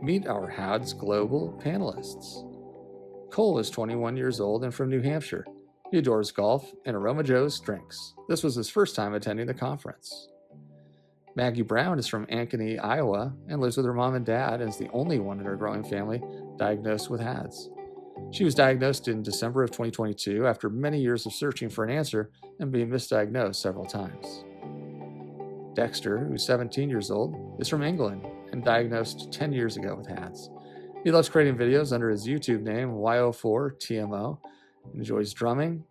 Meet our HADDS Global panelists. Cole is 21 years old and from New Hampshire. He adores golf and Aroma Joe's drinks. This was his first time attending the conference. Maggie Brown is from Ankeny, Iowa, and lives with her mom and dad and is the only one in her growing family diagnosed with HADS. She was diagnosed in December of 2022 after many years of searching for an answer and being misdiagnosed several times. Dexter, who's 17 years old, is from England and diagnosed 10 years ago with HADS. He loves creating videos under his YouTube name, YO4TMO, and enjoys drumming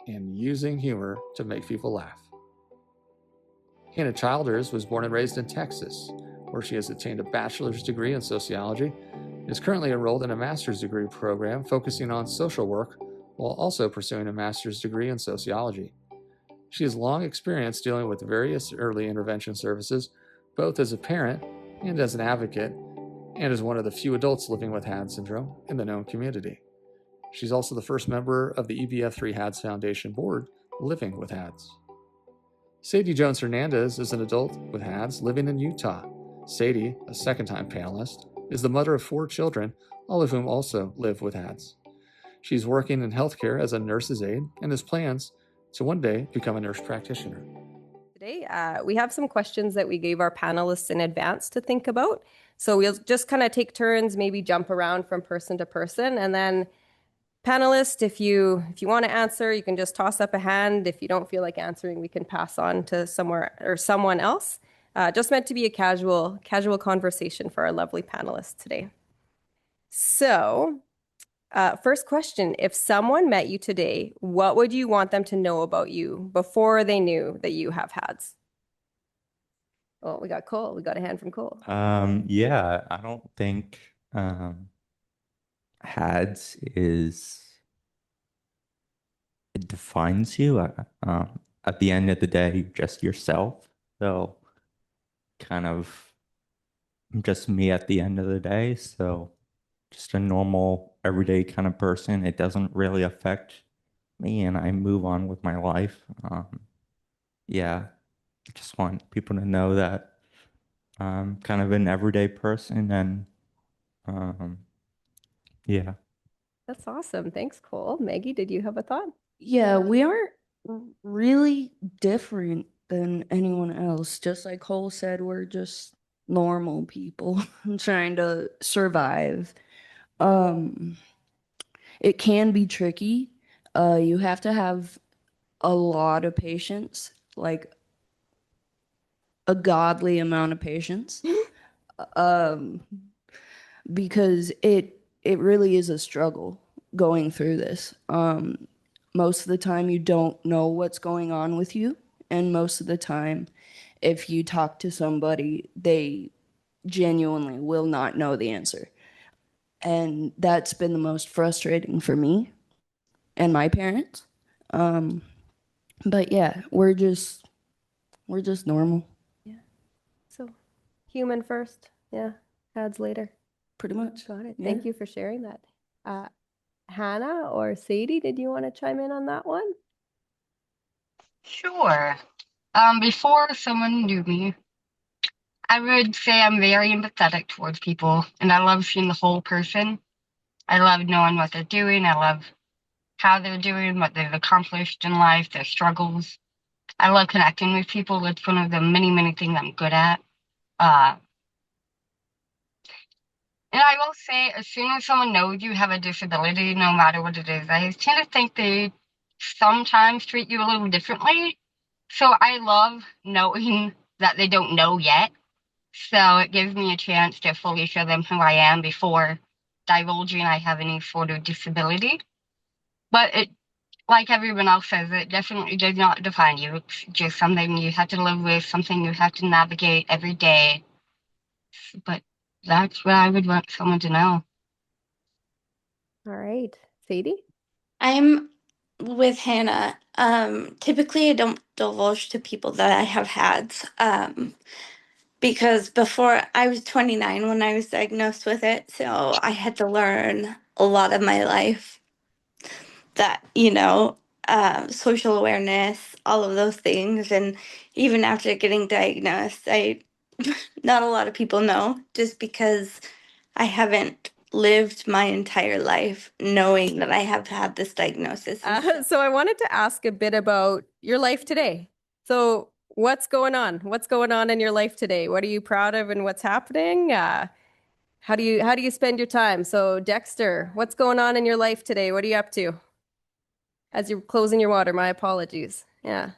and using humor to make people laugh. Hannah Childers was born and raised in Texas, where she has attained a bachelor's degree in sociology and is currently enrolled in a master's degree program focusing on social work while also pursuing a master's degree in sociology. She has long experience dealing with various early intervention services, both as a parent and as an advocate, and is one of the few adults living with HADS syndrome in the known community. She's also the first member of the EBF3 HADS Foundation board living with HADS. Sadie Jones Hernandez is an adult with HADS living in Utah. Sadie, a second-time panelist, is the mother of 4 children, all of whom also live with HADS. She's working in healthcare as a nurse's aide and has plans to one day become a nurse practitioner. Today, we have some questions that we gave our panelists in advance to think about. So we'll just kind of take turns, maybe jump around from person to person, and then panelist, if you want to answer, you can just toss up a hand. If you don't feel like answering, we can pass on to somewhere or someone else. Just meant to be a casual conversation for our lovely panelists today. So, first question, if someone met you today, what would you want them to know about you before they knew that you have HADS? Oh, we got Cole. We got a hand from Cole. Yeah, I don't think HADS it defines you. At the end of the day, you're just yourself. So kind of just me at the end of the day. So just a normal, everyday kind of person. It doesn't really affect me and I move on with my life. Yeah, I just want people to know that I'm kind of an everyday person and yeah. That's awesome. Thanks, Cole. Maggie, did you have a thought? Yeah, we aren't really different than anyone else. Just like Cole said, we're just normal people trying to survive. It can be tricky. You have to have a lot of patience, like a godly amount of patience, because it really is a struggle going through this. Most of the time you don't know what's going on with you, and most of the time if you talk to somebody, they genuinely will not know the answer. And that's been the most frustrating for me and my parents. But yeah, we're just normal. Yeah. So human first. Yeah. HADS later. Pretty much. Got it. Yeah. Thank you for sharing that. Hannah or Sadie, did you want to chime in on that one? Sure. Before someone knew me, I would say I'm very empathetic towards people, and I love seeing the whole person. I love knowing what they're doing. I love how they're doing, what they've accomplished in life, their struggles. I love connecting with people. It's one of the many, many things I'm good at. And I will say, as soon as someone knows you have a disability, no matter what it is, I tend to think they sometimes treat you a little differently. So I love knowing that they don't know yet. So it gives me a chance to fully show them who I am before divulging I have any sort of disability. But it, like everyone else says, it definitely does not define you. It's just something you have to live with, something you have to navigate every day. But that's what I would want someone to know. All right. Sadie? I'm with Hannah. Typically I don't divulge to people that I have HADS. Because before I was 29 when I was diagnosed with it, so I had to learn a lot of my life that, social awareness, all of those things. And even after getting diagnosed, not a lot of people know, just because I haven't lived my entire life knowing that I have had this diagnosis. So I wanted to ask a bit about your life today. So what's going on? What's going on in your life today? What are you proud of and what's happening? How do you spend your time? So Dexter, what's going on in your life today? What are you up to? As you're closing your water, my apologies. Yeah.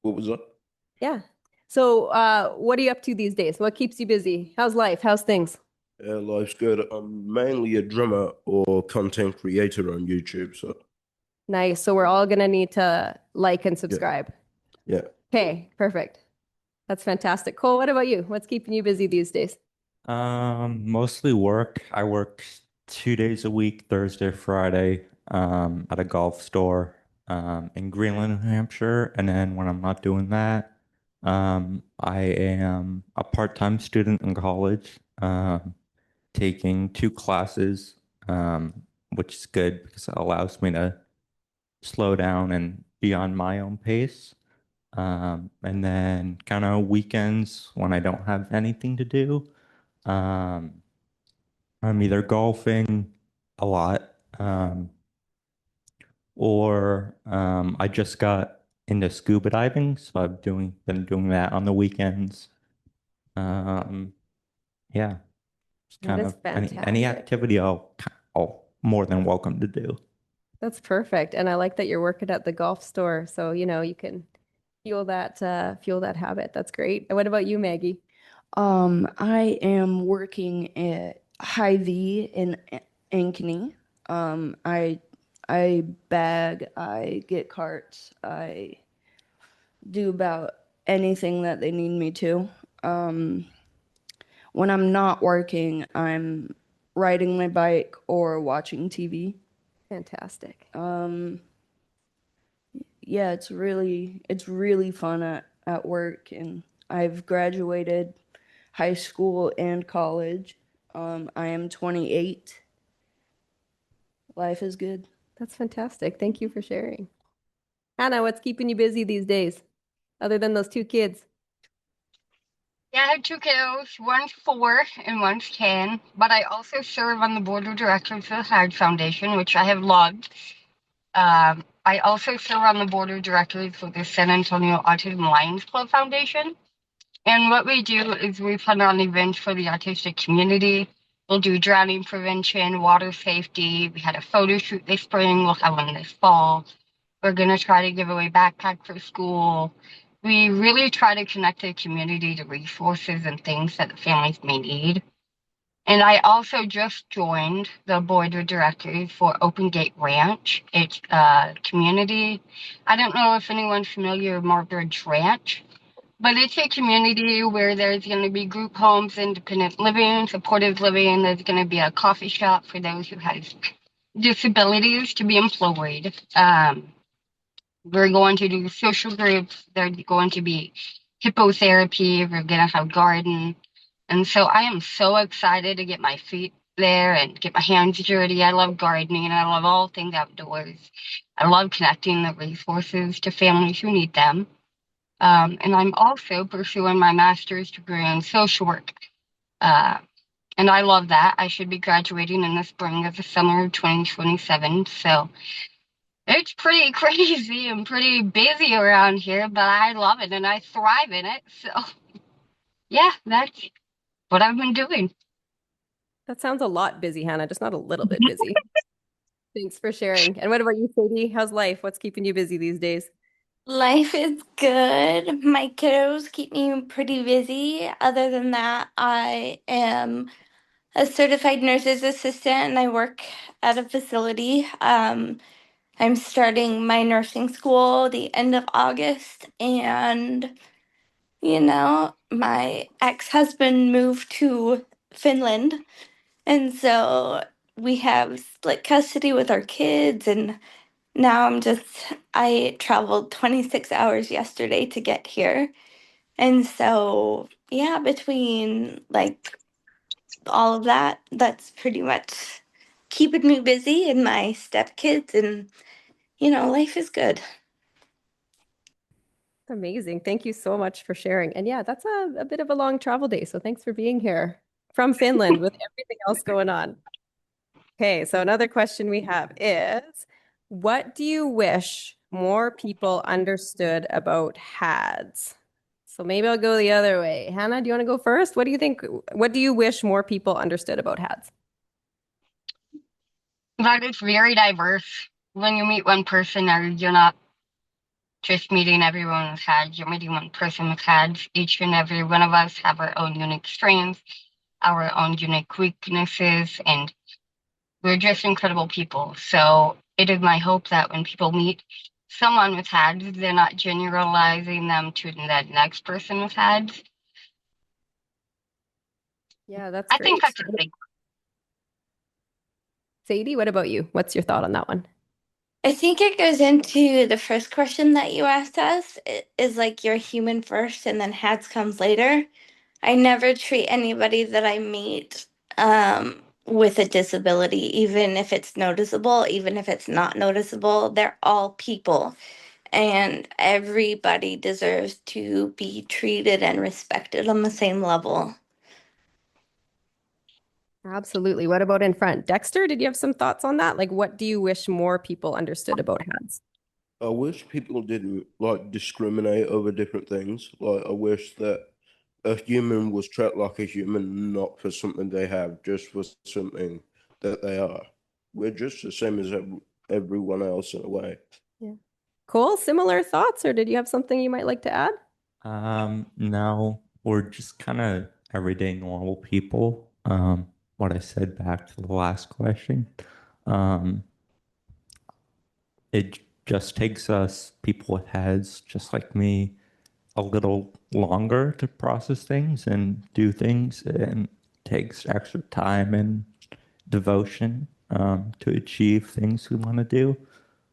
What was that? Yeah. So what are you up to these days? What keeps you busy? How's life? How's things? Yeah, life's good. I'm mainly a drummer or content creator on YouTube, so Nice. So we're all gonna need to like and subscribe. yeah. Okay, perfect. That's fantastic. Cole, what about you? What's keeping you busy these days? Mostly work. I work 2 days a week, Thursday, Friday, at a golf store, in Greenland, New Hampshire. And then when I'm not doing that, I am a part-time student in college, taking 2 classes, which is good because it allows me to slow down and be on my own pace. And then kind of weekends when I don't have anything to do. Um, I'm either golfing a lot, or I just got into scuba diving, so been doing that on the weekends. Um, yeah, it's That kind is of any fantastic. activity I'll more than welcome to do. That's perfect. And I like that you're working at the golf store, so you can fuel that habit. That's great. And what about you, Maggie? I am working at Hy-Vee in Ankeny. I bag, I get carts, I do about anything that they need me to. When I'm not working, I'm riding my bike or watching TV. Fantastic. Yeah, it's really fun at work, and I've graduated high school and college. I am 28. Life is good. That's fantastic. Thank you for sharing. Hannah, what's keeping you busy these days, other than those 2 kids? Yeah, I have two kiddos. One's 4 and one's 10. But I also serve on the board of directors of the HADDS Foundation, which I have loved. I also serve on the board of directors for the San Antonio Autism Lions Club Foundation. And what we do is we put on events for the autistic community. We'll do drowning prevention, water safety. We had a photo shoot this spring. We'll have one this fall. We're going to try to give away backpack for school. We really try to connect the community to resources and things that the families may need. And I also just joined the board of directors for Open Gate Ranch. It's a community. I don't know if anyone's familiar with Margaret's Ranch, but it's a community where there's going to be group homes, independent living, supportive living. There's going to be a coffee shop for those who have disabilities to be employed. We're going to do social groups. There's going to be hippotherapy. We're going to have garden. And so I am so excited to get my feet there and get my hands dirty. I love gardening and I love all things outdoors. I love connecting the resources to families who need them. And I'm also pursuing my master's degree in social work. And I love that. I should be graduating in the spring of the summer of 2027. So it's pretty crazy and pretty busy around here, but I love it and I thrive in it. So, yeah, that's what I've been doing. That sounds a lot busy, Hannah, just not a little bit busy. Thanks for sharing. And what about you, Sadie? How's life? What's keeping you busy these days? Life is good. My kiddos keep me pretty busy. Other than that, I am a certified nurse's assistant and I work at a facility. I'm starting my nursing school the end of August, and my ex-husband moved to Finland, and so we have split custody with our kids, and now I traveled 26 hours yesterday to get here. And so, yeah, between like all of that, that's pretty much keeping me busy and my stepkids, and life is good. Amazing. Thank you so much for sharing. And yeah, that's a bit of a long travel day. So thanks for being here from Finland with everything else going on. Okay, so another question we have is, what do you wish more people understood about HADS? So maybe I'll go the other way. Hannah, do you want to go first? What do you think? What do you wish more people understood about HADS? That it's very diverse. When you meet one person, you're not just meeting everyone with HADS, you're meeting one person with HADS. Each and every one of us have our own unique strengths, our own unique weaknesses, and we're just incredible people. So it is my hope that when people meet someone with HADS, they're not generalizing them to the next person with HADS. Yeah, that's I think great. that's a big. Sadie, what about you? What's your thought on that one? I think it goes into the first question that you asked us is like you're human first and then HADS comes later. I never treat anybody that I meet with a disability, even if it's noticeable, even if it's not noticeable. They're all people, and everybody deserves to be treated and respected on the same level. Absolutely. What about in front? Dexter, did you have some thoughts on that? Like, what do you wish more people understood about HADS? I wish people didn't like discriminate over different things. Like I wish that a human was treated like a human, not for something they have, just for something that they are. We're just the same as everyone else in a way. Yeah. Cole, similar thoughts, or did you have something you might like to add? No, we're just kind of everyday normal people. What I said back to the last question. Um, it just takes us, people with heads just like me, a little longer to process things and do things, and takes extra time and devotion to achieve things we want to do.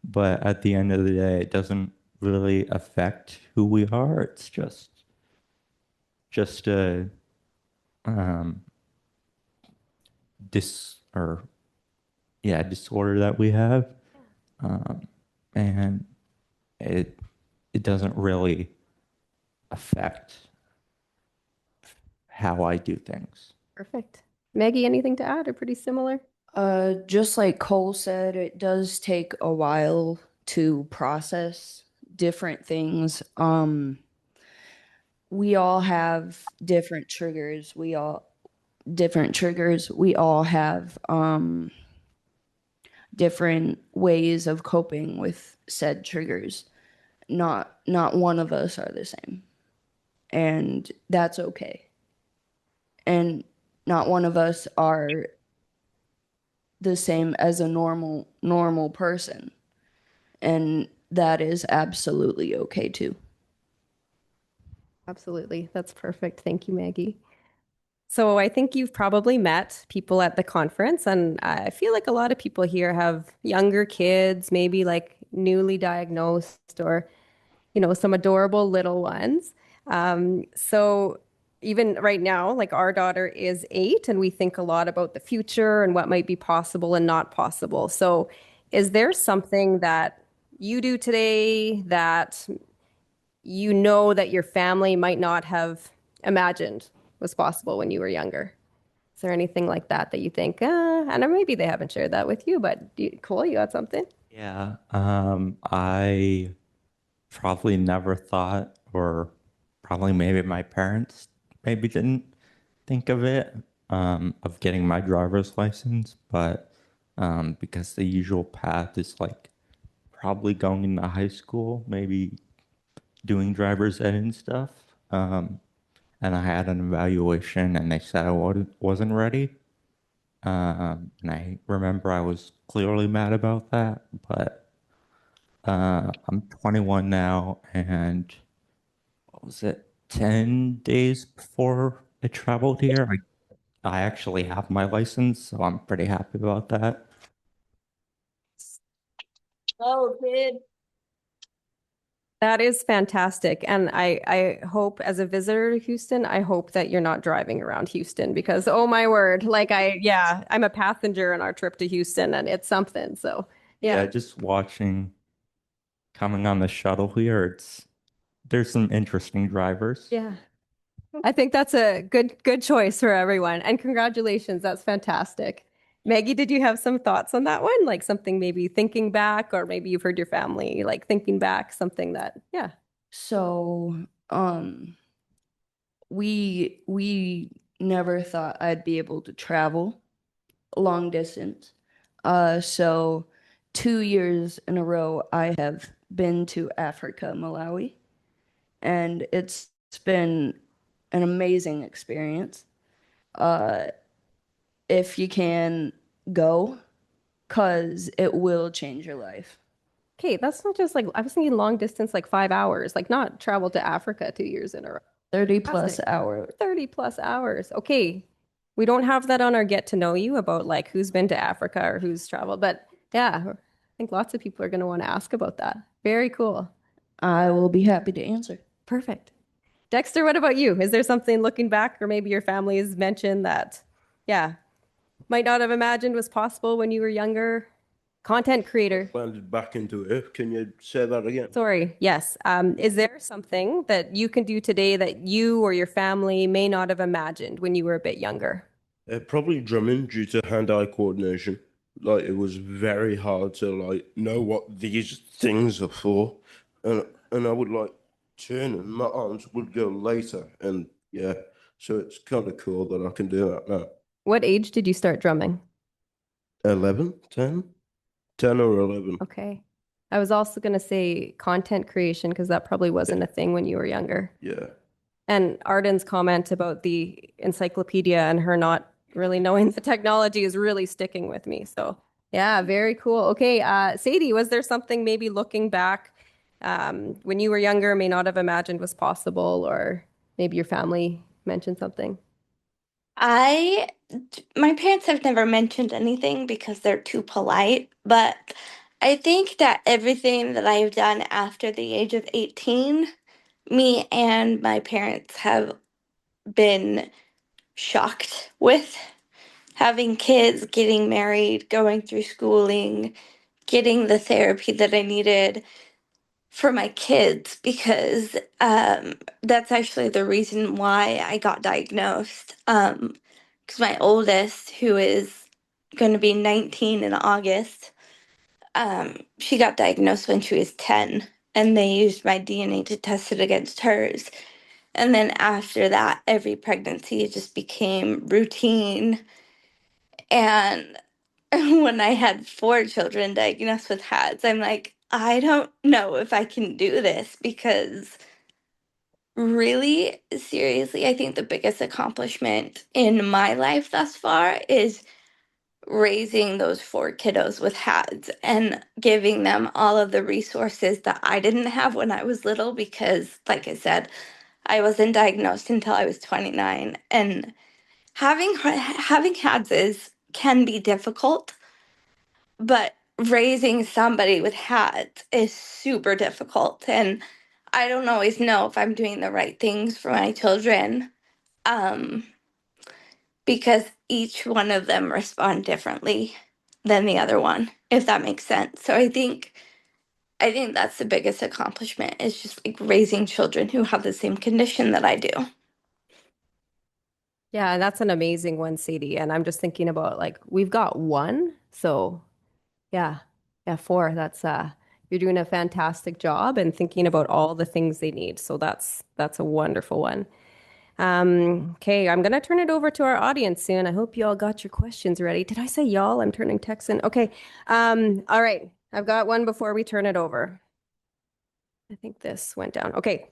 But at the end of the day, it doesn't really affect who we are. It's just a um, dis or yeah disorder that we have, um, and it it doesn't really affect how I do things. Perfect. Maggie, anything to add or pretty similar? Just like Cole said, it does take a while to process different things. We all have different triggers. We all have different ways of coping with said triggers. Not one of us are the same. And that's okay. And not one of us are the same as a normal person. And that is absolutely okay too. Absolutely. That's perfect. Thank you, Maggie. So I think you've probably met people at the conference, and I feel like a lot of people here have younger kids, maybe like newly diagnosed or, some adorable little ones. So even right now, like our daughter is 8, and we think a lot about the future and what might be possible and not possible. So is there something that you do today that you know that your family might not have imagined was possible when you were younger? Is there anything like that that you think, and maybe they haven't shared that with you, but Cole, you got something? Yeah, I probably never thought, or probably maybe my parents maybe didn't think of it, of getting my driver's license, but because the usual path is like probably going into high school, maybe doing driver's ed and stuff. And I had an evaluation and they said I wasn't ready. And I remember I was clearly mad about that, but I'm 21 now, and what was it, 10 days before I traveled here, I actually have my license, so I'm pretty happy about that. Oh, kid. That is fantastic. And I hope as a visitor to Houston, I hope that you're not driving around Houston because oh my word, yeah, I'm a passenger on our trip to Houston and it's something. So Yeah, yeah. just watching coming on the shuttle here, there's some interesting drivers. Yeah. I think that's a good choice for everyone. And congratulations, that's fantastic. Maggie, did you have some thoughts on that one? Like something maybe thinking back, or maybe you've heard your family like thinking back, something that, yeah. So, we never thought I'd be able to travel long distance. So 2 years in a row, I have been to Africa, Malawi, and it's been an amazing experience. Uh, if you can go, cause it will change your life. Okay, that's not just like, I was thinking long distance, like 5 hours, like not travel to Africa 2 years in a row. 30 plus Fantastic. hours. 30 plus hours. Okay. We don't have that on our get to know you about like who's been to Africa or who's traveled, but yeah, I think lots of people are going to want to ask about that. Very cool. I will be happy to answer. Perfect. Dexter, what about you? Is there something looking back, or maybe your family has mentioned that, yeah, might not have imagined was possible when you were younger? Content creator. Landed back into it. Can you say that again? Sorry, yes. Is there something that you can do today that you or your family may not have imagined when you were a bit younger? Probably drumming due to hand-eye coordination. Like it was very hard to like know what these things are for, and I would like turn and my arms would go later, and yeah, so it's kind of cool that I can do that now. What age did you start drumming? 11, 10, 10 or 11. Okay. I was also going to say content creation because that probably wasn't a thing when you were younger. Yeah. And Arden's comment about the encyclopedia and her not really knowing the technology is really sticking with me. So, yeah, very cool. Okay, Sadie, was there something maybe looking back when you were younger may not have imagined was possible, or maybe your family mentioned something? My parents have never mentioned anything because they're too polite, but I think that everything that I've done after the age of 18, me and my parents have been shocked with having kids, getting married, going through schooling, getting the therapy that I needed for my kids because that's actually the reason why I got diagnosed. Because my oldest, who is going to be 19 in August, she got diagnosed when she was 10, and they used my DNA to test it against hers. And then after that, every pregnancy just became routine. And when I had 4 children diagnosed with HADS, I'm like, I don't know if I can do this because really, seriously, I think the biggest accomplishment in my life thus far is raising those 4 kiddos with HADS and giving them all of the resources that I didn't have when I was little because, like I said, I wasn't diagnosed until I was 29. And having HADS can be difficult, but raising somebody with HADS is super difficult. And I don't always know if I'm doing the right things for my children um, because each one of them respond differently than the other one, if that makes sense. So I think that's the biggest accomplishment is just like raising children who have the same condition that I do. Yeah, that's an amazing one, Sadie. And I'm just thinking about like we've got one, so yeah, yeah, 4. That's you're doing a fantastic job and thinking about all the things they need. So that's a wonderful one. Okay, I'm gonna turn it over to our audience soon. I hope you all got your questions ready. Did I say y'all? I'm turning Texan. Okay. All right. I've got one before we turn it over. I think this went down. Okay.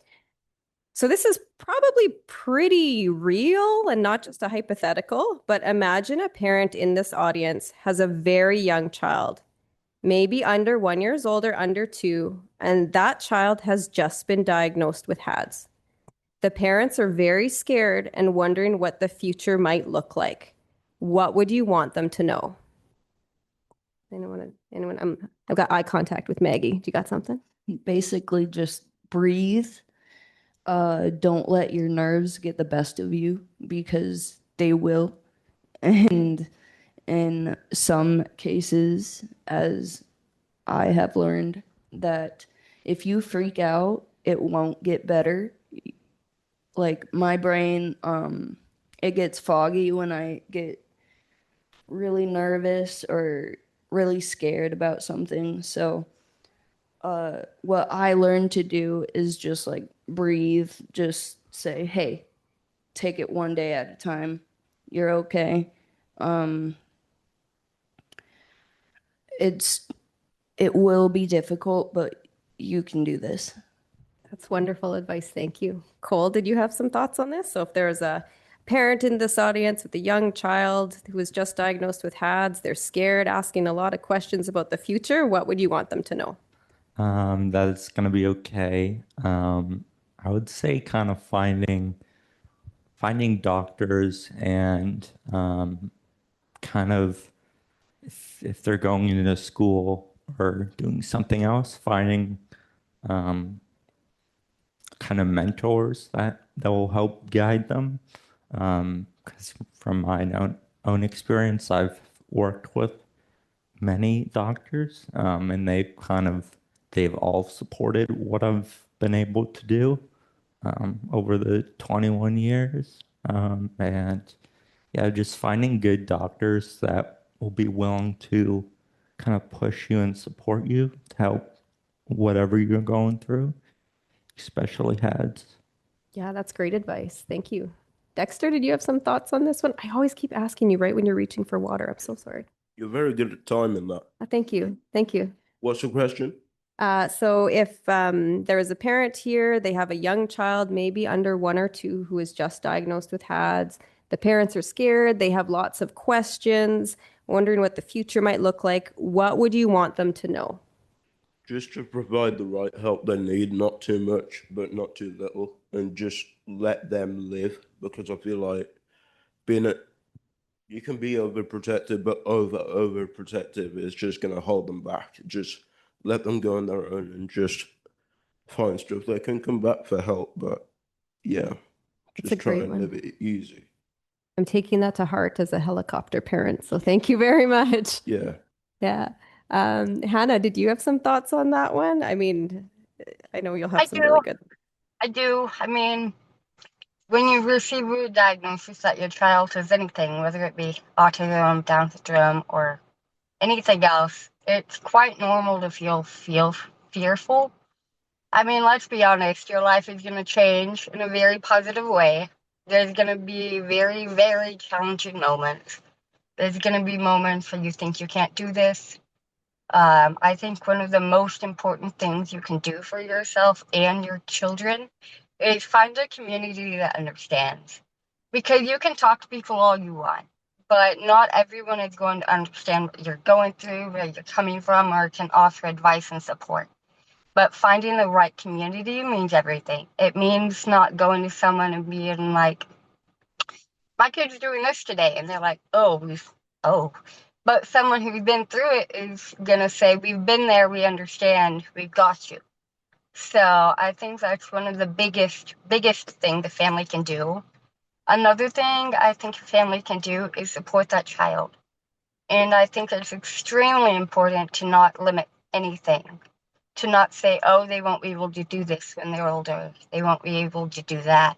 So this is probably pretty real and not just a hypothetical, but imagine a parent in this audience has a very young child, maybe under 1 year old or under 2, and that child has just been diagnosed with HADS. The parents are very scared and wondering what the future might look like. What would you want them to know? Anyone? I've got eye contact with Maggie. Do you got something? Basically, just breathe. Don't let your nerves get the best of you because they will. And in some cases, as I have learned, that if you freak out it won't get better. Like my brain, it gets foggy when I get really nervous or really scared about something. So what I learned to do is just like breathe, just say, hey, take it one day at a time. You're okay. It will be difficult, but you can do this. That's wonderful advice. Thank you. Cole, did you have some thoughts on this? So if there is a parent in this audience with a young child who was just diagnosed with HADS, they're scared, asking a lot of questions about the future, what would you want them to know? That it's gonna be okay. I would say kind of finding doctors and kind of if they're going into school or doing something else, finding kind of mentors that will help guide them. Because from my own experience, I've worked with many doctors, and they've all supported what I've been able to do over the 21 years. And yeah, just finding good doctors that will be willing to kind of push you and support you to help whatever you're going through, especially HADS. Yeah, that's great advice. Thank you. Dexter, did you have some thoughts on this one? I always keep asking you right when you're reaching for water. I'm so sorry. You're very good at timing that. Thank you. Thank you. What's the question? So if there is a parent here, they have a young child, maybe under 1 or 2, who is just diagnosed with HADS. The parents are scared. They have lots of questions, wondering what the future might look like. What would you want them to know? Just to provide the right help they need, not too much, but not too little, and just let them live. Because I feel like you can be overprotective, but overprotective is just gonna hold them back. Just let them go on their own and just find stuff. They can come back for help, but yeah, It's a just try great and one. live it easy. I'm taking that to heart as a helicopter parent. So thank you very much. Yeah. Yeah. Hannah, did you have some thoughts on that one? I mean, I know you'll have I some do. really good. I do. I mean, when you receive a diagnosis that your child has anything, whether it be autism, Down syndrome, or anything else, it's quite normal to feel fearful. I mean, let's be honest, your life is going to change in a very positive way. There's going to be very, very challenging moments. There's going to be moments where you think you can't do this. I think one of the most important things you can do for yourself and your children is find a community that understands. Because you can talk to people all you want, but not everyone is going to understand what you're going through, where you're coming from, or can offer advice and support. But finding the right community means everything. It means not going to someone and being like, my kid's doing this today. And they're like, oh. But someone who's been through it is going to say, we've been there, we understand, we've got you. So I think that's one of the biggest thing the family can do. Another thing I think a family can do is support that child. And I think it's extremely important to not limit anything. To not say, oh, they won't be able to do this when they're older. They won't be able to do that.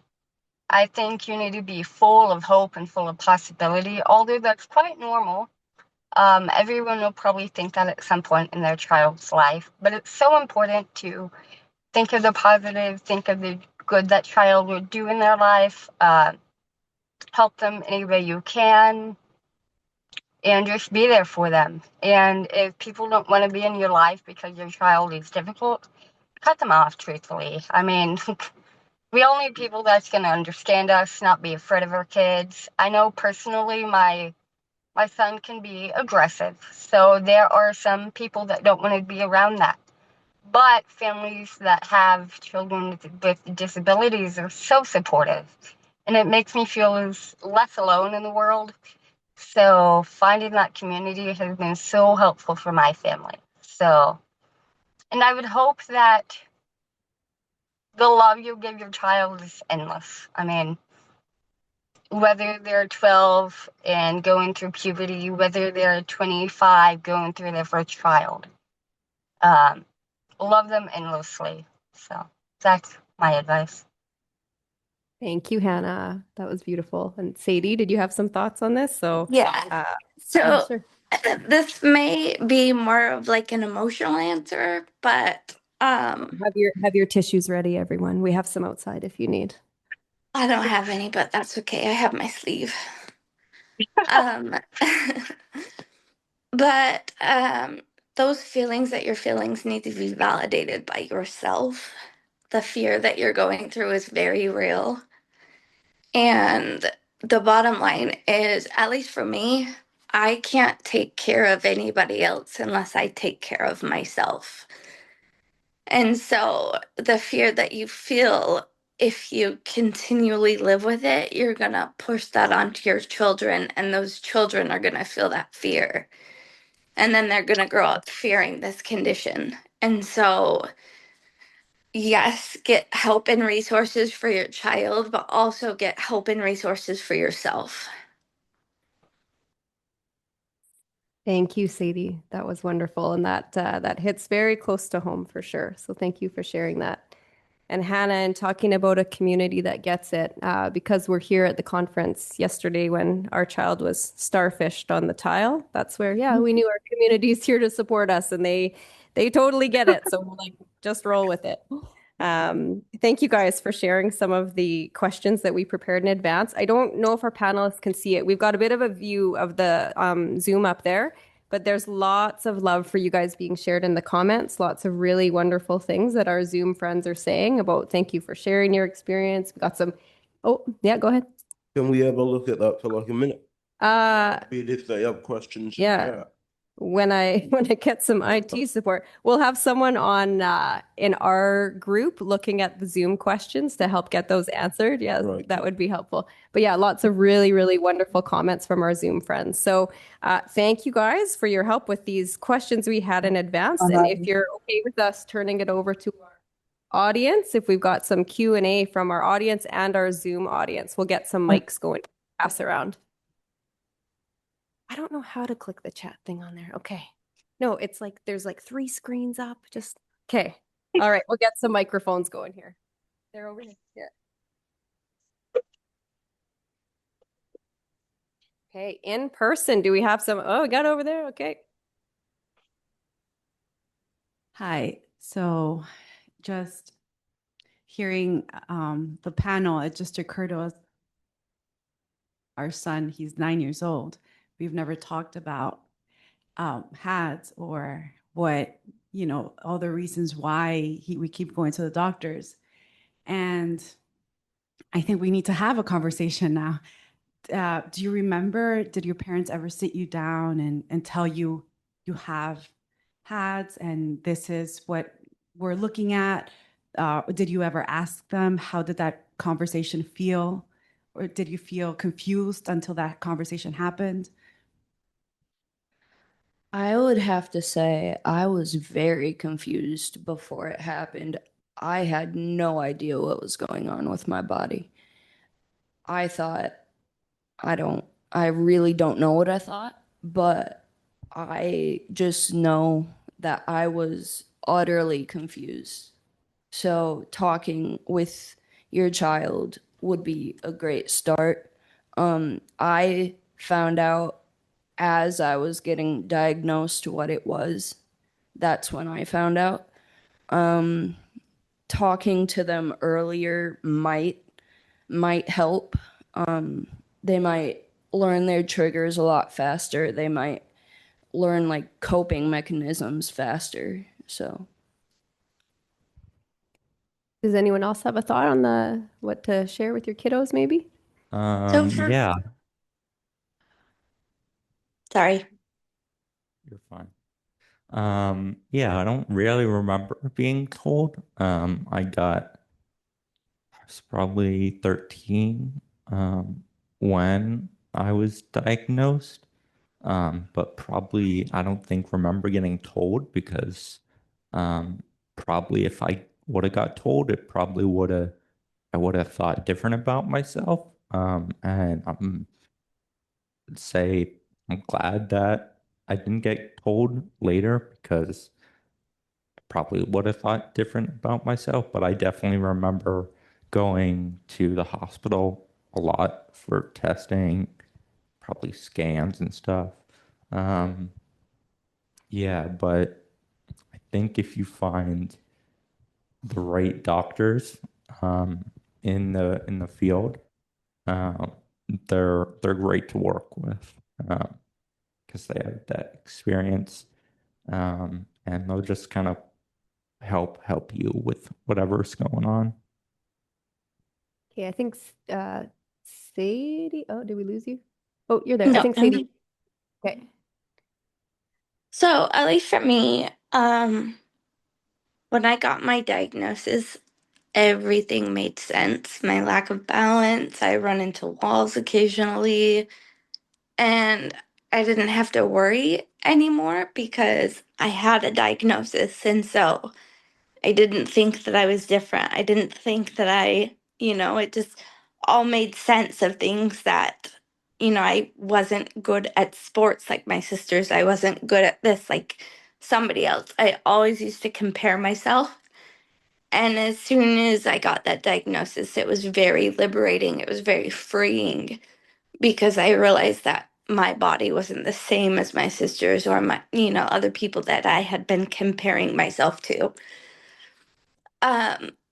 I think you need to be full of hope and full of possibility, although that's quite normal. Everyone will probably think that at some point in their child's life, but it's so important to think of the positive, think of the good that child would do in their life, help them any way you can, and just be there for them. And if people don't want to be in your life because your child is difficult, cut them off, truthfully. I mean, we all need people that's going to understand us, not be afraid of our kids. I know personally my son can be aggressive, so there are some people that don't want to be around that. But families that have children with disabilities are so supportive, and it makes me feel less alone in the world. So finding that community has been so helpful for my family. So, and I would hope that the love you give your child is endless. I mean, whether they're 12 and going through puberty, whether they're 25 going through their first child, love them endlessly. So That's my advice. Thank you, Hannah. That was beautiful. And Sadie, did you have some thoughts on this? So, Yeah. yeah, So sure. this may be more of like an emotional answer, but Have your tissues ready, everyone. We have some outside if you need. I don't have any, but that's okay. I have my sleeve. Um, but those feelings that your feelings need to be validated by yourself. The fear that you're going through is very real. And the bottom line is, at least for me, I can't take care of anybody else unless I take care of myself. And so the fear that you feel, if you continually live with it, you're going to push that onto your children, and those children are going to feel that fear. And then they're going to grow up fearing this condition. And so, yes, get help and resources for your child, but also get help and resources for yourself. Thank you, Sadie. That was wonderful, and that hits very close to home for sure. So thank you for sharing that. And Hannah, and talking about a community that gets it, because we're here at the conference yesterday when our child was starfished on the tile. That's where, yeah, we knew our community's here to support us, and they totally get it. So we're like, just roll with it. Thank you guys for sharing some of the questions that we prepared in advance. I don't know if our panelists can see it. We've got a bit of a view of the Zoom up there, but there's lots of love for you guys being shared in the comments. Lots of really wonderful things that our Zoom friends are saying about thank you for sharing your experience. We got some, oh, yeah, go ahead. Can we have a look at that for like a minute? If they have questions. Yeah. When I get some IT support, we'll have someone on in our group looking at the Zoom questions to help get those answered. Yeah, Right. that would be helpful. But yeah, lots of really, really wonderful comments from our Zoom friends. So thank you guys for your help with these questions we had in advance. And if you're okay with us turning it over to our audience, if we've got some Q&A from our audience and our Zoom audience, we'll get some mics going, pass around. I don't know how to click the chat thing on there. Okay. No, it's like there's like 3 screens up. Just okay. All right, we'll get some microphones going here. They're over here. Yeah. Okay, in person. Do we have some? Oh, we got over there. Okay. Hi. So just hearing the panel, it just occurred to us, our son, he's 9 years old. We've never talked about HADS or what, all the reasons why we keep going to the doctors. And I think we need to have a conversation now. Do you remember, did your parents ever sit you down and tell you you have HADS and this is what we're looking at? Did you ever ask them, how did that conversation feel? Or did you feel confused until that conversation happened? I would have to say I was very confused before it happened. I had no idea what was going on with my body. I thought, I really don't know what I thought, but I just know that I was utterly confused. So talking with your child would be a great start. I found out as I was getting diagnosed what it was. That's when I found out. Talking to them earlier might help. They might learn their triggers a lot faster. They might learn like coping mechanisms faster. So Does anyone else have a thought on what to share with your kiddos, maybe? So for, Yeah, sorry. you're fine. Yeah, I don't really remember being told. I was probably 13, when I was diagnosed. But probably I don't think remember getting told because probably if I would have got told, it probably I would have thought different about myself. And say I'm glad that I didn't get told later because I probably would have thought different about myself, but I definitely remember going to the hospital a lot for testing, probably scans and stuff. Yeah, but I think if you find the right doctors in the field, um, they're great to work with because they have that experience, and they'll just kind of help you with whatever's going on. Okay, I think Sadie. Oh, did we lose you? Oh, you're there. I No. think Sadie. Okay. So at least for me, when I got my diagnosis, everything made sense. My lack of balance, I run into walls occasionally, and I didn't have to worry anymore because I had a diagnosis. And so I didn't think that I was different. I didn't think that it just all made sense of things that, I wasn't good at sports like my sisters. I wasn't good at this like somebody else. I always used to compare myself. And as soon as I got that diagnosis, it was very liberating. It was very freeing because I realized that my body wasn't the same as my sisters or other people that I had been comparing myself to.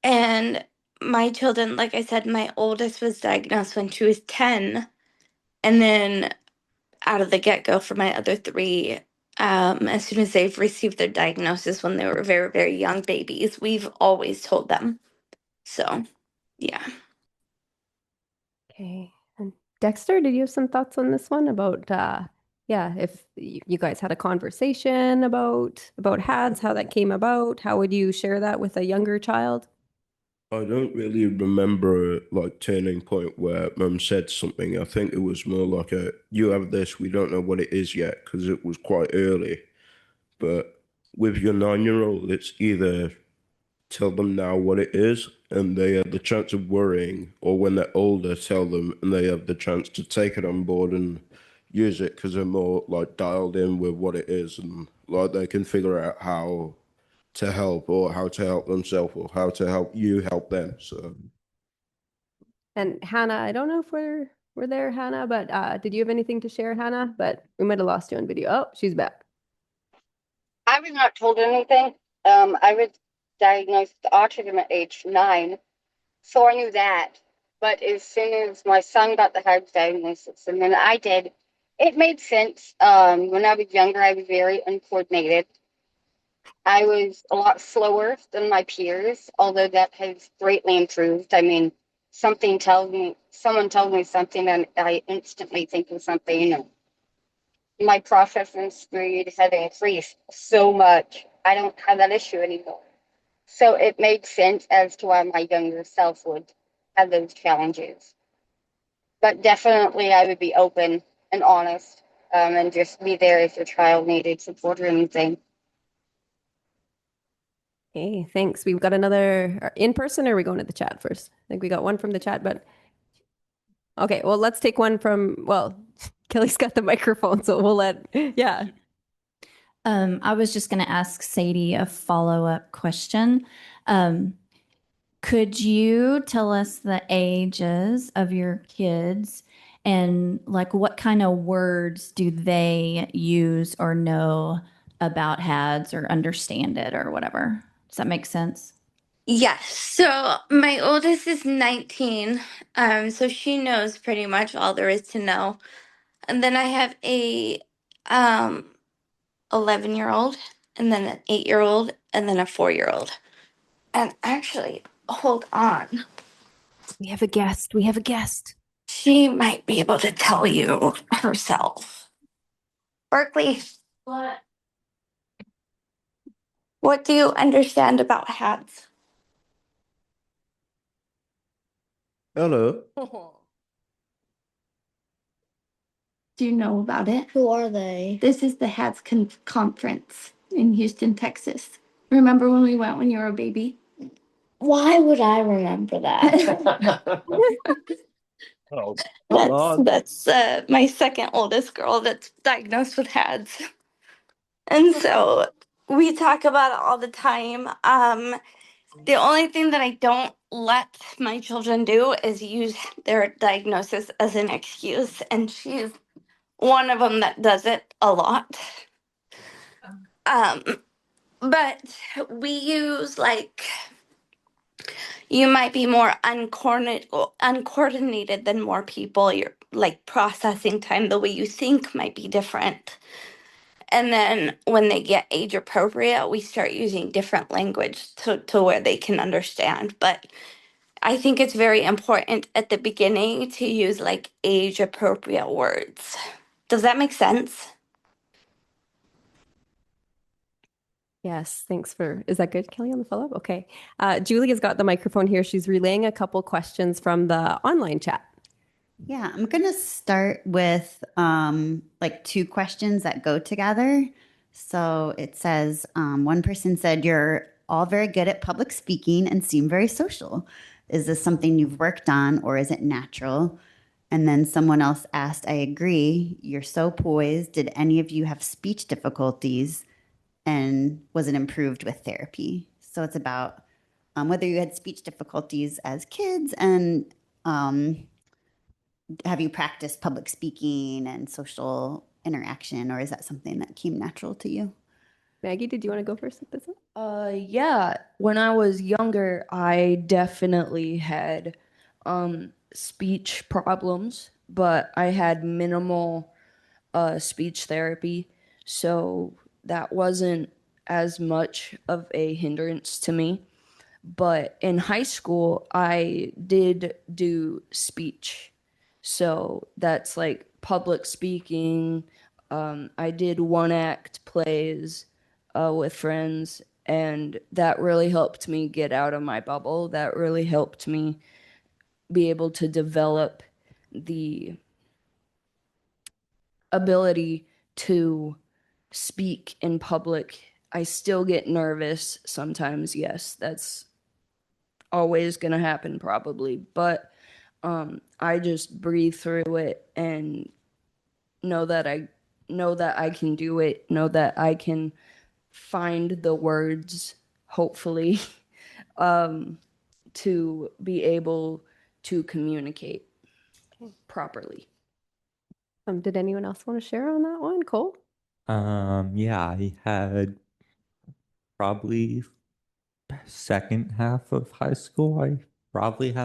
And my children, like I said, my oldest was diagnosed when she was 10. And then out of the get go for my other three, as soon as they've received their diagnosis when they were very, very young babies, we've always told them. So, yeah. Okay. And Dexter, did you have some thoughts on this one about yeah, if you guys had a conversation about HADS, how that came about, how would you share that with a younger child? I don't really remember like turning point where mum said something. I think it was more like a, you have this, we don't know what it is yet, because it was quite early. But with your 9-year-old, it's either tell them now what it is and they have the chance of worrying, or when they're older, tell them and they have the chance to take it on board and use it because they're more like dialed in with what it is, and like they can figure out how to help or how to help themselves or how to help you help them. So And Hannah, I don't know if we're there, Hannah, but did you have anything to share, Hannah? But we might have lost you on video. Oh, she's back. I was not told anything. I was diagnosed with autism at age 9, so I knew that. But as soon as my son got the HADDS diagnosis, and then I did, it made sense. When I was younger, I was very uncoordinated. I was a lot slower than my peers, although that has greatly improved. I mean, someone tells me something, and I instantly think of something. And my processing speed has increased so much. I don't have that issue anymore. So it made sense as to why my younger self would have those challenges. But definitely, I would be open and honest, and just be there if your child needed support or anything. Okay, thanks. We've got another in person, or are we going to the chat first? I think we got one from the chat, but okay, well, let's take one from, well, Kelly's got the microphone, so we'll yeah. I was just going to ask Sadie a follow-up question. Could you tell us the ages of your kids and like what kind of words do they use or know about HADS or understand it or whatever? Does that make sense? Yes. So my oldest is 19. So she knows pretty much all there is to know. And then I have a 11-year-old, and then an 8-year-old, and then a 4-year-old. And actually, hold on. We have a guest. We have a guest. She might be able to tell you herself. Berkeley, what do you understand about HADS? hello. Do you know about it? Who are they? This is the HADS conference in Houston, Texas. Remember when we went when you were a baby? Why would I remember that? Oh, come on. That's my second oldest girl that's diagnosed with HADS. And so we talk about it all the time. The only thing that I don't let my children do is use their diagnosis as an excuse, and she's one of them that does it a lot. Um, but we use like you might be more uncoordinated than more people. Your like processing time, the way you think might be different. And then when they get age appropriate, we start using different language to where they can understand. But I think it's very important at the beginning to use like age appropriate words. Does that make sense? Yes, thanks for, is that good, Kelly, on the follow-up? Okay. Julie has got the microphone here. She's relaying a couple questions from the online chat. Yeah, I'm going to start with like two questions that go together. So it says, one person said, "You're all very good at public speaking and seem very social. Is this something you've worked on or is it natural?" And then someone else asked, "I agree. You're so poised. Did any of you have speech difficulties? And was it improved with therapy?" So it's about whether you had speech difficulties as kids and have you practiced public speaking and social interaction, or is that something that came natural to you? Maggie, did you want to go first with this one? Yeah, when I was younger, I definitely had speech problems, but I had minimal speech therapy, so that wasn't as much of a hindrance to me. But in high school, I did do speech. So that's like public speaking. I did one act plays with friends, and that really helped me get out of my bubble. That really helped me be able to develop the ability to speak in public. I still get nervous sometimes, yes, that's always going to happen probably, but I just breathe through it and know that I can do it, know that I can find the words, hopefully, to be able to communicate properly. Did anyone else want to share on that one? Cole? Yeah, I had probably second half of high school. I probably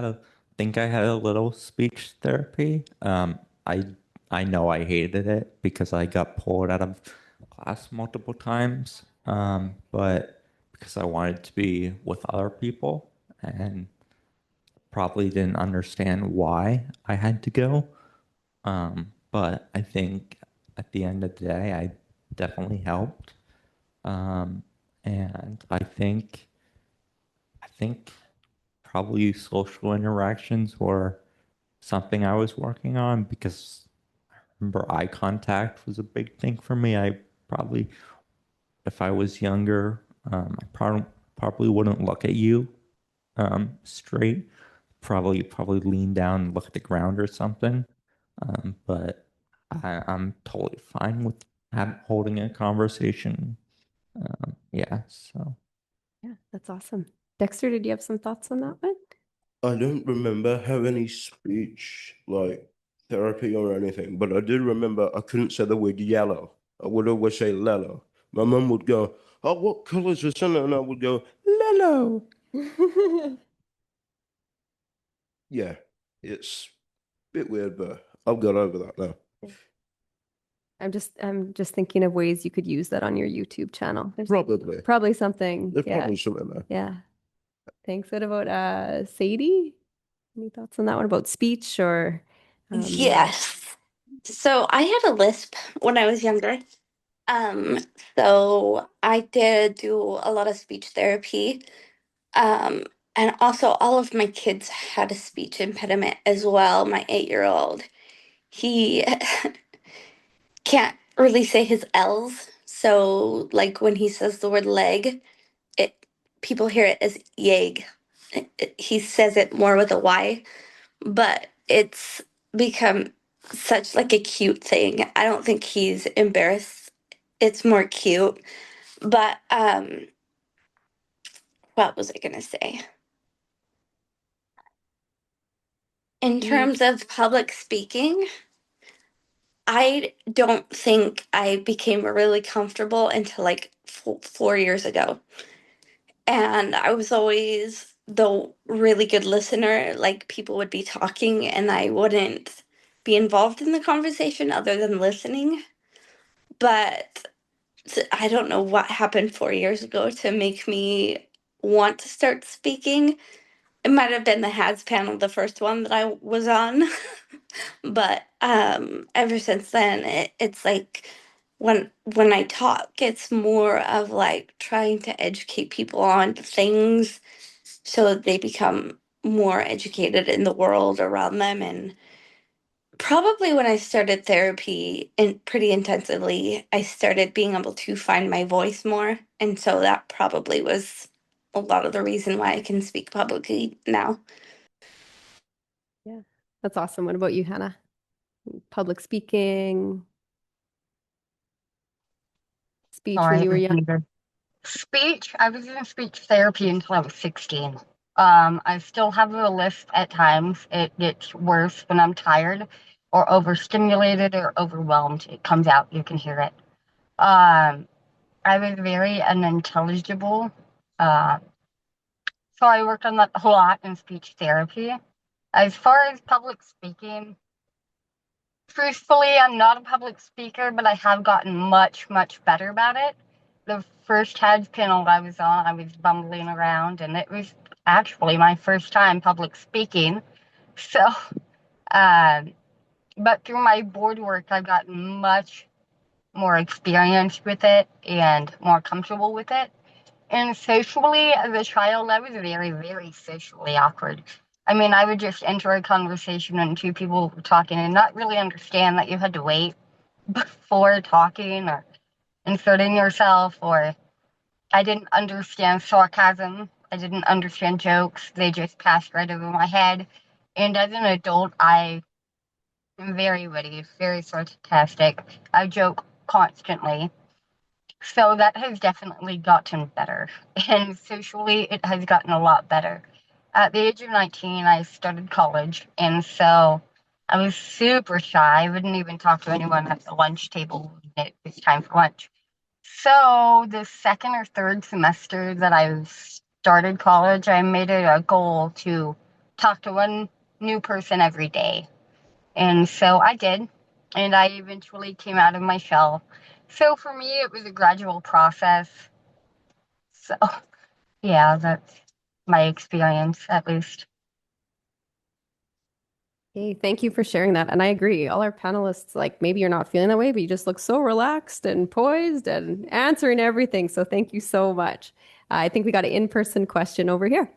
think I had a little speech therapy. I know I hated it because I got pulled out of class multiple times. But because I wanted to be with other people and probably didn't understand why I had to go. But I think at the end of the day, I definitely helped. And I think probably social interactions were something I was working on because I remember eye contact was a big thing for me. I probably, if I was younger, I probably wouldn't look at you straight. Probably lean down and look at the ground or something. But I'm totally fine with holding a conversation. Yeah, so. Yeah, that's awesome. Dexter, did you have some thoughts on that one? I don't remember having any speech like therapy or anything, but I do remember I couldn't say the word yellow. I would always say lello. My mum would go, "Oh, what color is the sun?" And I would go, "Lello." Yeah, it's a bit weird, but I've got over that now. I'm just thinking of ways you could use that on your YouTube channel. There's Probably. something. There's Yeah. probably something there. Yeah. Thanks. What about Sadie? Any thoughts on that one about speech or Yes. So I had a lisp when I was younger. Um, so I did do a lot of speech therapy. Um, and also all of my kids had a speech impediment as well. My 8-year-old, he can't really say his L's. So like when he says the word leg, it people hear it as yeg. He says it more with a Y, but it's become such like a cute thing. I don't think he's embarrassed. It's more cute. But what was I gonna say? In terms of public speaking, I don't think I became really comfortable until like 4 years ago. And I was always the really good listener. Like people would be talking and I wouldn't be involved in the conversation other than listening. But I don't know what happened 4 years ago to make me want to start speaking. It might have been the HADS panel, the first one that I was on. But ever since then, it's like when I talk, it's more of like trying to educate people on things so that they become more educated in the world around them. And probably when I started therapy and pretty intensively, I started being able to find my voice more. And so that probably was a lot of the reason why I can speak publicly now. Yeah, that's awesome. What about you, Hannah? Public speaking, speech when Sorry, you it were was young? muted. Speech, I was in speech therapy until I was 16. I still have a lisp at times. It gets worse when I'm tired or overstimulated or overwhelmed. It comes out, you can hear it. I was very unintelligible. Uh, so I worked on that a lot in speech therapy. As far as public speaking, truthfully, I'm not a public speaker, but I have gotten much, much better about it. The first HADS panel I was on, I was bumbling around, and it was actually my first time public speaking. So, but through my board work, I've gotten much more experience with it and more comfortable with it. And socially, as a child, I was very, very socially awkward. I mean, I would just enter a conversation and two people were talking and not really understand that you had to wait before talking or inserting yourself, or I didn't understand sarcasm. I didn't understand jokes. They just passed right over my head. And as an adult, I am very witty, very sarcastic. I joke constantly. So that has definitely gotten better. And socially, it has gotten a lot better. At the age of 19, I started college. And so I was super shy. I wouldn't even talk to anyone at the lunch table when it was time for lunch. So the second or third semester that I started college, I made it a goal to talk to one new person every day. And so I did. And I eventually came out of my shell. So for me, it was a gradual process. So, yeah, that's my experience, at least. Hey, thank you for sharing that. And I agree. All our panelists, like maybe you're not feeling that way, but you just look so relaxed and poised and answering everything. So thank you so much. I think we got an in-person question over here.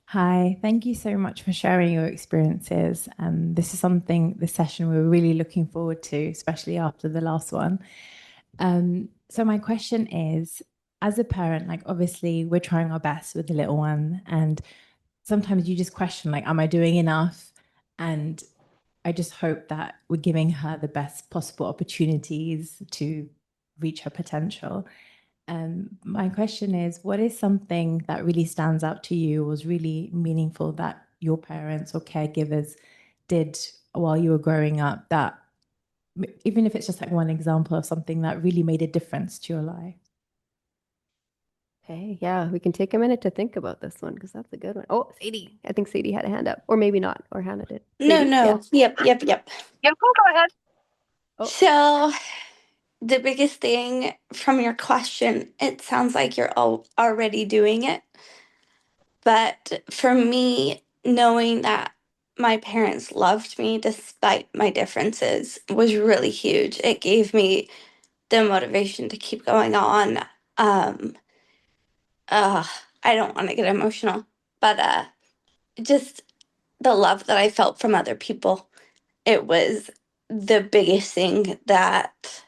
Hi, thank you so much for sharing your experiences. This is something, this session we're really looking forward to, especially after the last one. So my question is, as a parent, like obviously we're trying our best with the little one, and sometimes you just question, like, am I doing enough? And I just hope that we're giving her the best possible opportunities to reach her potential. My question is, what is something that really stands out to you, was really meaningful that your parents or caregivers did while you were growing up, that even if it's just like one example of something that really made a difference to your life? Okay, yeah, we can take a minute to think about this one because that's a good one. Oh, Sadie. I think Sadie had a hand up, or maybe not, or Hannah did. No, Sadie? no. Yeah. Yep. You can go ahead. Oh. So the biggest thing from your question, it sounds like you're already doing it. But for me, knowing that my parents loved me despite my differences was really huge. It gave me the motivation to keep going on. Um, I don't want to get emotional, but just the love that I felt from other people, it was the biggest thing that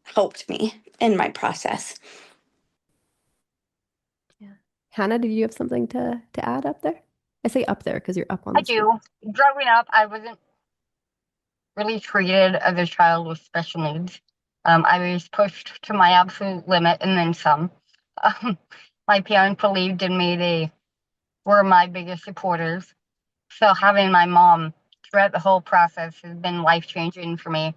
helped me in my process. Yeah. Hannah, did you have something to add up there? I say up there because you're up on I the screen. do. Growing up, I wasn't really treated as a child with special needs. I was pushed to my absolute limit and then some. Um, my parents believed in me. They were my biggest supporters. So having my mom throughout the whole process has been life changing for me.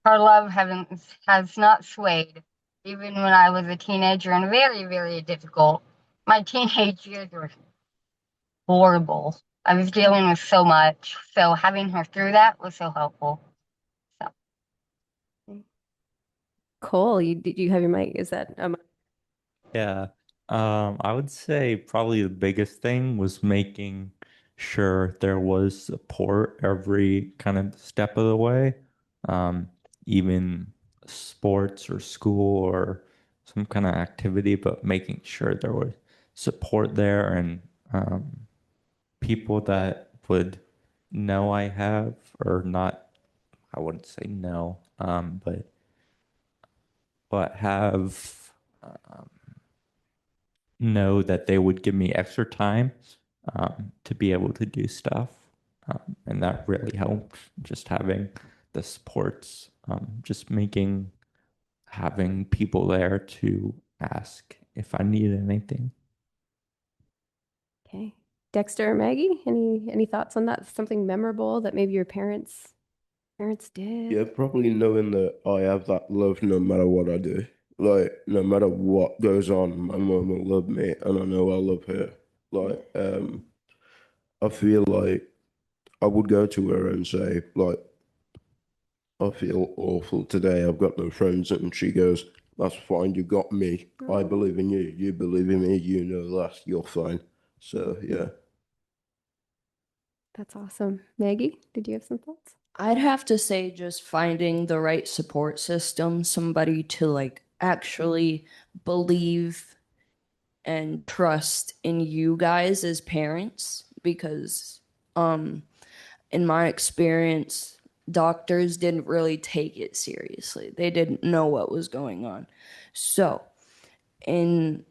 Her love has not swayed, even when I was a teenager and very, very difficult. My teenage years were horrible. I was dealing with so much. So having her through that was so helpful. So Cole, did you have your mic? Is that Yeah. I would say probably the biggest thing was making sure there was support every kind of step of the way. Even sports or school or some kind of activity, but making sure there was support there and people that would know I have or not, I wouldn't say no, but have know that they would give me extra time to be able to do stuff. And that really helped just having the supports, just having people there to ask if I needed anything. okay? Dexter or Maggie, any thoughts on that? Something memorable that maybe your parents did? Yeah, probably knowing that I have that love no matter what I do. Like, no matter what goes on, my mom will love me and I know I'll love her. Like, I feel like I would go to her and say, like, I feel awful today. I've got no friends. And she goes, that's fine. You got me. I believe in you. You believe in me. You know that. You're fine. So, yeah. That's awesome. Maggie, did you have some thoughts? I'd have to say just finding the right support system, somebody to like actually believe and trust in you guys as parents because in my experience doctors didn't really take it seriously. They didn't know what was going on. So, and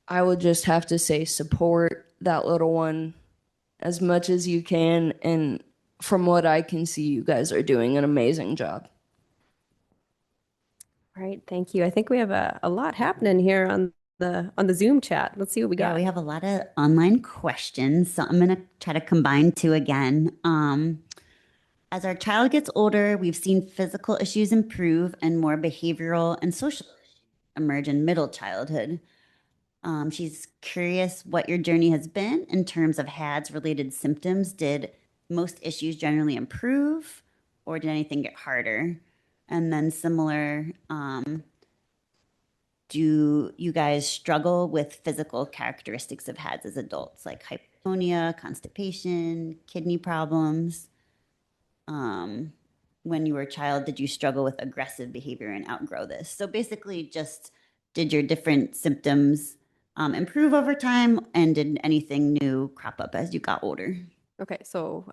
I would just have to say support that little one as much as you can. And from what I can see, you guys are doing an amazing job. All right, thank you. I think we have a lot happening here on the Zoom chat. Let's see what we got. Yeah, we have a lot of online questions, so I'm gonna try to combine two again. As our child gets older, we've seen physical issues improve and more behavioral and social emerge in middle childhood. She's curious what your journey has been in terms of HADS related symptoms. Did most issues generally improve or did anything get harder? And then similar, do you guys struggle with physical characteristics of HADS as adults, like hypotonia, constipation, kidney problems? When you were a child, did you struggle with aggressive behavior and outgrow this? So basically, just did your different symptoms improve over time, and did anything new crop up as you got older? Okay, so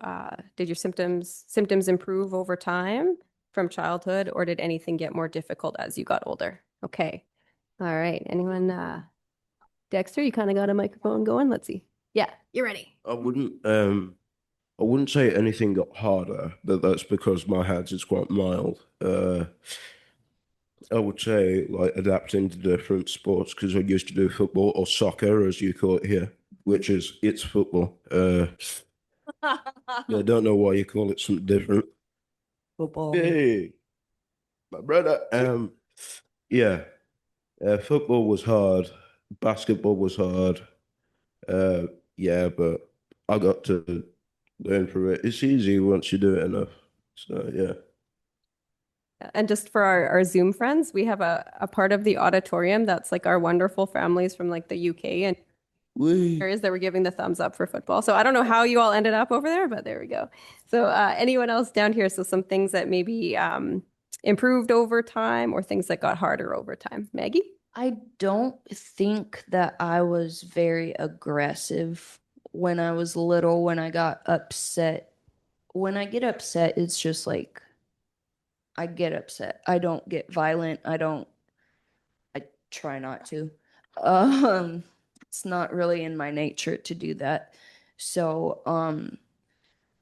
did your symptoms improve over time from childhood, or did anything get more difficult as you got older? Okay, all right. Anyone? Dexter, you kind of got a microphone going. Let's see. Yeah, you're ready. I wouldn't say anything got harder, but that's because my HADS is quite mild. I would say like adapting to different sports because I used to do football or soccer, as you call it here, which is it's football. Yeah, I don't know why you call it something different. Football. Hey, my brother. Yeah, football was hard. Basketball was hard. Yeah, but I got to learn from it. It's easy once you do it enough. So yeah. And just for our Zoom friends, we have a part of the auditorium that's like our wonderful families from like the UK and areas that were giving the thumbs up for football. So I don't know how you all ended up over there, but there we go. So anyone else down here? So some things that maybe improved over time or things that got harder over time. Maggie? I don't think that I was very aggressive when I was little, when I got upset. When I get upset, it's just like I get upset. I don't get violent. I try not to. It's not really in my nature to do that. So,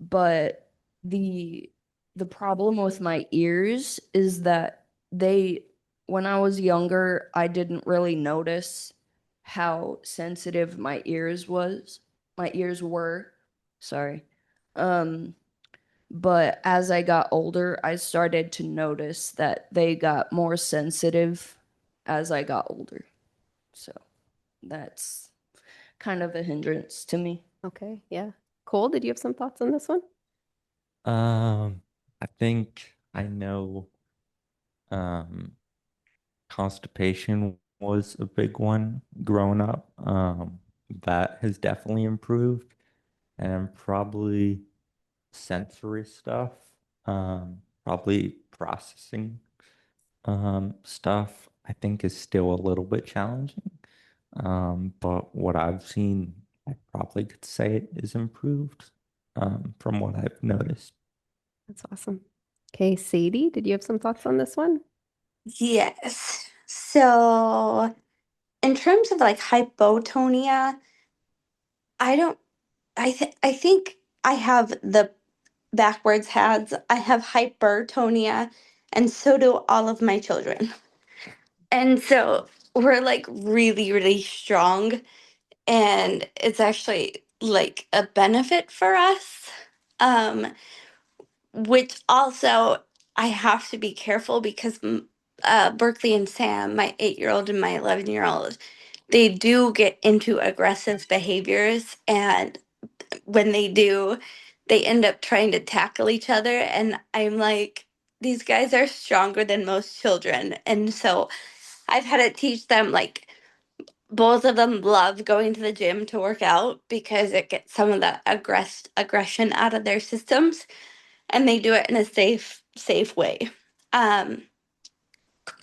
but the problem with my ears is that when I was younger, I didn't really notice how sensitive my ears were. Sorry. But as I got older, I started to notice that they got more sensitive as I got older. So that's kind of a hindrance to me. Okay, yeah. Cole, did you have some thoughts on this one? I think I know constipation was a big one growing up. That has definitely improved. And probably sensory stuff, probably processing stuff, I think is still a little bit challenging. But what I've seen, I probably could say it is improved from what I've noticed. That's awesome. Okay, Sadie, did you have some thoughts on this one? Yes. So, in terms of like hypotonia, I don't. I think I have the backwards HADS. I have hypertonia, and so do all of my children. And so we're like really, really strong, and it's actually like a benefit for us. Um, which also I have to be careful because Berkeley and Sam, my 8-year-old and my 11-year-old, they do get into aggressive behaviors, and when they do, they end up trying to tackle each other. And I'm like, these guys are stronger than most children. And so I've had to teach them, like, both of them love going to the gym to work out because it gets some of the aggression out of their systems, and they do it in a safe way. Um,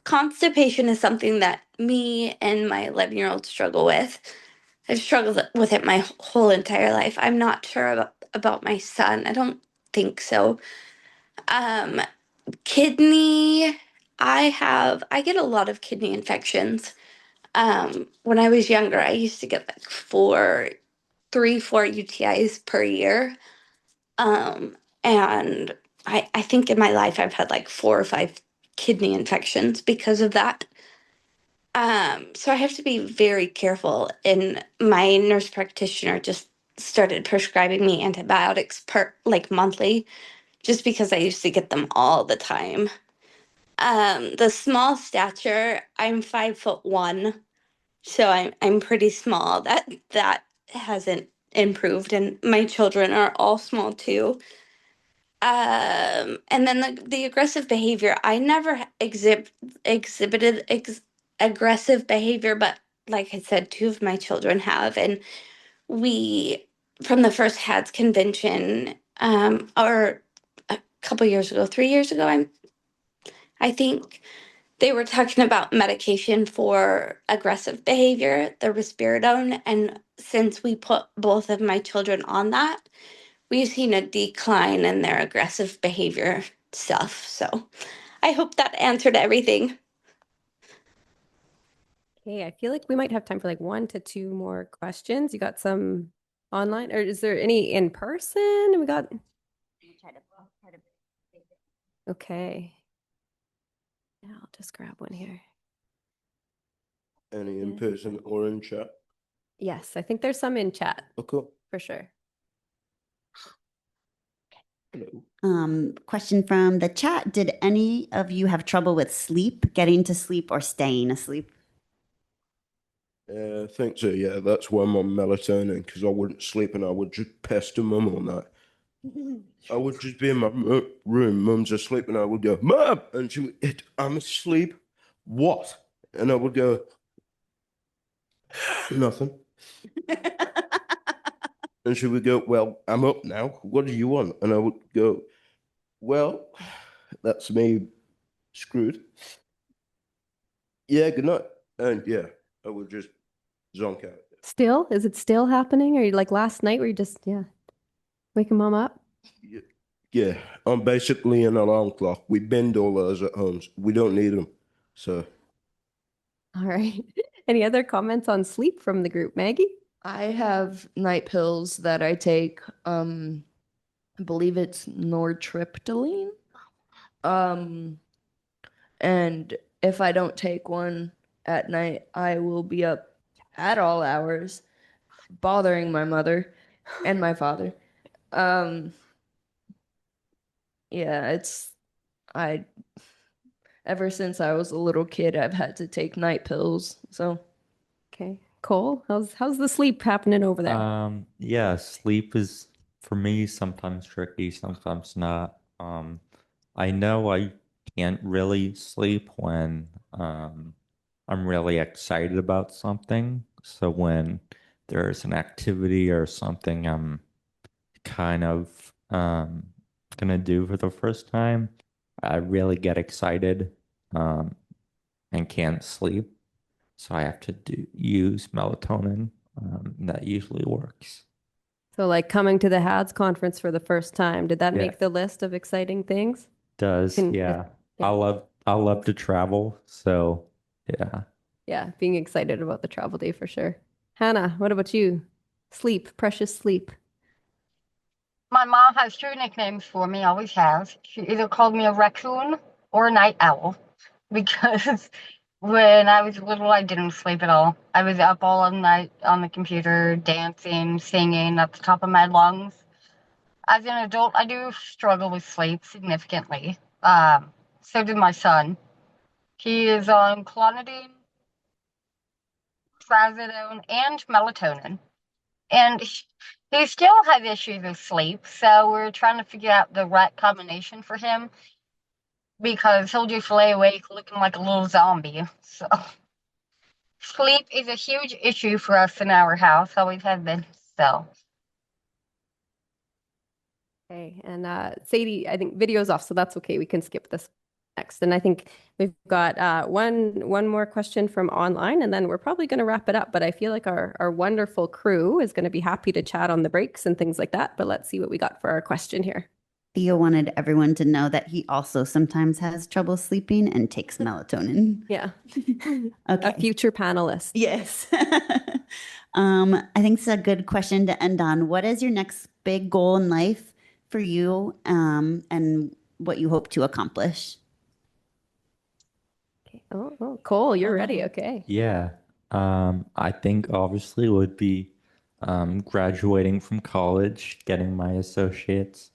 Constipation is something that me and my 11-year-old struggle with. I've struggled with it my whole entire life. I'm not sure about my son. I don't think so. Um, Kidney, I get a lot of kidney infections. When I was younger, I used to get like 4 UTIs per year. And I think in my life I've had like 4 or 5 kidney infections because of that. So I have to be very careful. And my nurse practitioner just started prescribing me antibiotics like monthly, just because I used to get them all the time. The small stature, I'm 5'1", so I'm pretty small. That hasn't improved, and my children are all small too. And then the aggressive behavior, I never exhibited aggressive behavior, but like I said, 2 of my children have, and we from the first HADS convention, or a couple years ago, 3 years ago, I think they were talking about medication for aggressive behavior, the risperidone, and since we put both of my children on that, we've seen a decline in their aggressive behavior stuff. So I hope that answered everything. Okay, I feel like we might have time for like 1 to 2 more questions. You got some online, or is there any in person? We got. Okay. Yeah, I'll just grab one here. Any in person or in chat? Yes, I think there's some in chat Oh, cool. for sure. Question from the chat. Did any of you have trouble with sleep, getting to sleep or staying asleep? I think so, yeah. That's why I'm on melatonin, because I wouldn't sleep and I would just pester mum all night. I would just be in my room, mum's asleep, and I would go, Mum! And she would, I'm asleep. What? And I would go, nothing. And she would go, well, I'm up now. What do you want? And I would go, well, that's me screwed. Yeah, good night. And yeah, I would just zonk out. Still? Is it still happening? Or you like last night where you just, waking mom up? Yeah, I'm basically an alarm clock. We bend all those at home. We don't need them. So. All right. Any other comments on sleep from the group? Maggie? I have night pills that I take. I believe it's nortriptyline. And if I don't take one at night, I will be up at all hours bothering my mother and my father. Um, yeah, I ever since I was a little kid, I've had to take night pills. So Okay. Cole, how's the sleep happening over there? Yeah, sleep is for me sometimes tricky, sometimes not. I know I can't really sleep when I'm really excited about something. So when there's an activity or something I'm kind of gonna do for the first time, I really get excited um and can't sleep. So I have to use melatonin. That usually works. So like coming to the HADS conference for the first time, did that Yeah, make the list of exciting things? does. Can Yeah. yeah, I love to travel. So yeah. yeah, being excited about the travel day for sure. Hannah, what about you? Sleep, precious sleep. My mom has two nicknames for me, always has. She either called me a raccoon or a night owl because when I was little, I didn't sleep at all. I was up all night on the computer, dancing, singing at the top of my lungs. As an adult, I do struggle with sleep significantly. So did my son. He is on clonidine, trazodone, and melatonin. And he still has issues with sleep, so we're trying to figure out the right combination for him because he'll just lay awake looking like a little zombie. So sleep is a huge issue for us in our house, always has been. So Okay, and Sadie, I think video's off, so that's okay. We can skip this next. And I think we've got one more question from online, and then we're probably going to wrap it up. But I feel like our wonderful crew is going to be happy to chat on the breaks and things like that. But let's see what we got for our question here. Theo wanted everyone to know that he also sometimes has trouble sleeping and takes melatonin. Yeah. Okay. A future panelist. Yes. I think it's a good question to end on. What is your next big goal in life for you, and what you hope to accomplish? Okay. Oh, Cole, you're ready. Okay. Yeah. I think obviously would be graduating from college, getting my associates,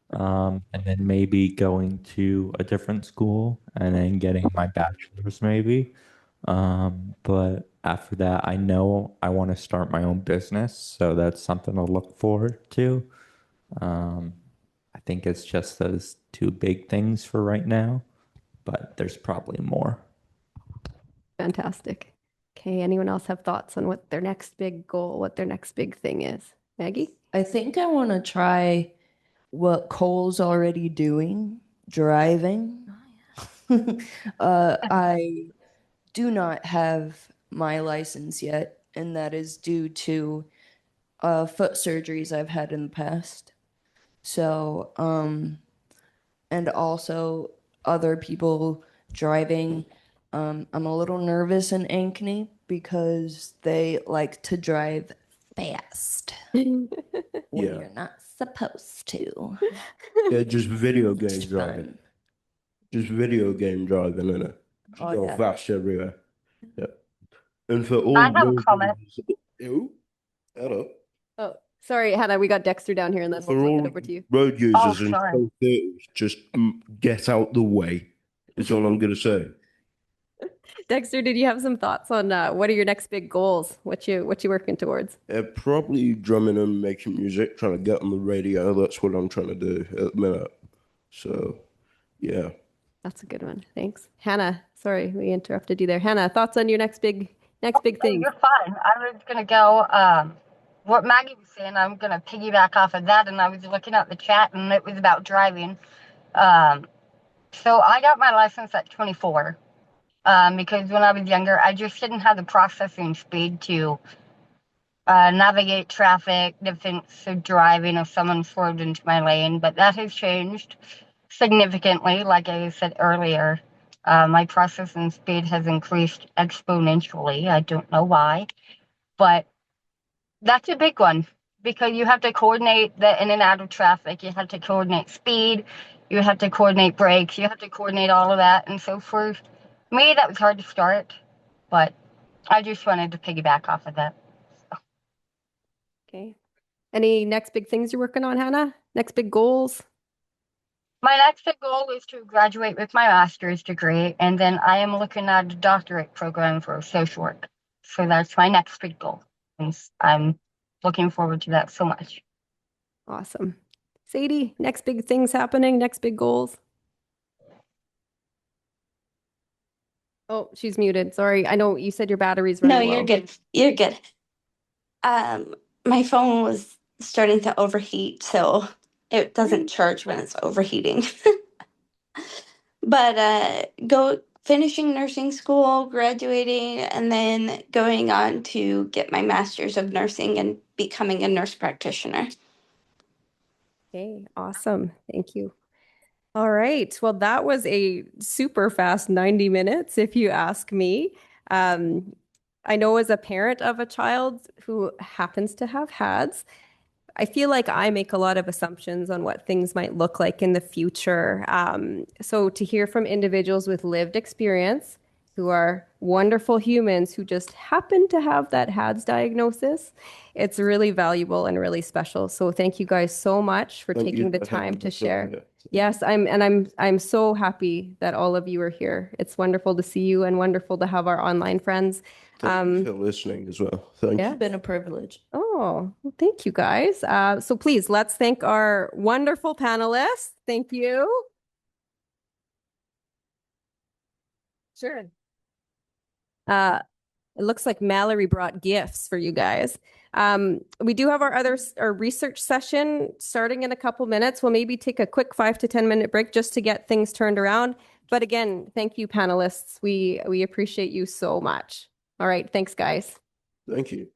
and then maybe going to a different school and then getting my bachelor's maybe. But after that, I know I want to start my own business, so that's something to look forward to. Um, I think it's just those two big things for right now, but there's probably more. Fantastic. Okay. Anyone else have thoughts on what their next big goal, what their next big thing is? Maggie? I think I want to try what Cole's already doing, driving. I do not have my license yet, and that is due to foot surgeries I've had in the past. So, and also other people driving. I'm a little nervous in Ankeny because they like to drive fast when Yeah. you're not supposed to. Yeah, just video game It's driving. fun. Just video game driving, innit? Oh, Go yeah. fast everywhere. Yeah. And for all I have a road comment. users, ew, hello. Oh, sorry, Hannah, we got Dexter down here and then For we'll flip it all over to you. road Oh, users and sorry. chauffeurs, just get out the way. Is all I'm gonna say. Dexter, did you have some thoughts on what are your next big goals? What you working towards? Probably drumming and making music, trying to get on the radio. That's what I'm trying to do at the minute. So, yeah. That's a good one. Thanks. Hannah, sorry, we interrupted you there. Hannah, thoughts on your next big thing? You're fine. I was gonna go. What Maggie was saying, I'm gonna piggyback off of that, and I was looking at the chat, and it was about driving. So I got my license at 24. Because when I was younger, I just didn't have the processing speed to navigate traffic, defense of driving if someone swerved into my lane. But that has changed significantly. Like I said earlier, my processing speed has increased exponentially. I don't know why, but that's a big one. because you have to coordinate the in and out of traffic. You have to coordinate speed. You have to coordinate brakes. You have to coordinate all of that. And so for me, that was hard to start, but I just wanted to piggyback off of that. Okay. Any next big things you're working on, Hannah? Next big goals? My next big goal is to graduate with my master's degree, and then I am looking at a doctorate program for social work. So that's my next big goal. And I'm looking forward to that so much. Awesome. Sadie, next big things happening, next big goals? Oh, she's muted. Sorry. I know you said your battery's running No, low. you're good. You're good. My phone was starting to overheat, so it doesn't charge when it's overheating. But finishing nursing school, graduating, and then going on to get my master's of nursing and becoming a nurse practitioner. Okay, awesome. Thank you. All right. Well, that was a super fast 90 minutes, if you ask me. I know as a parent of a child who happens to have HADS, I feel like I make a lot of assumptions on what things might look like in the future. So to hear from individuals with lived experience who are wonderful humans who just happen to have that HADS diagnosis, it's really valuable and really special. So thank you guys so much for Thank you taking the for time having to us on share. here. Yes, I'm so happy that all of you are here. It's wonderful to see you and wonderful to have our online friends. Thank you for listening as well. Thank Yeah. you. It's been a privilege. Oh, well, thank you guys. So please, let's thank our wonderful panelists. Thank you. Sure. It looks like Mallory brought gifts for you guys. We do have our research session starting in a couple minutes. We'll maybe take a quick 5 to 10 minute break just to get things turned around. But again, thank you, panelists. We appreciate you so much. All right. Thanks, guys. Thank you.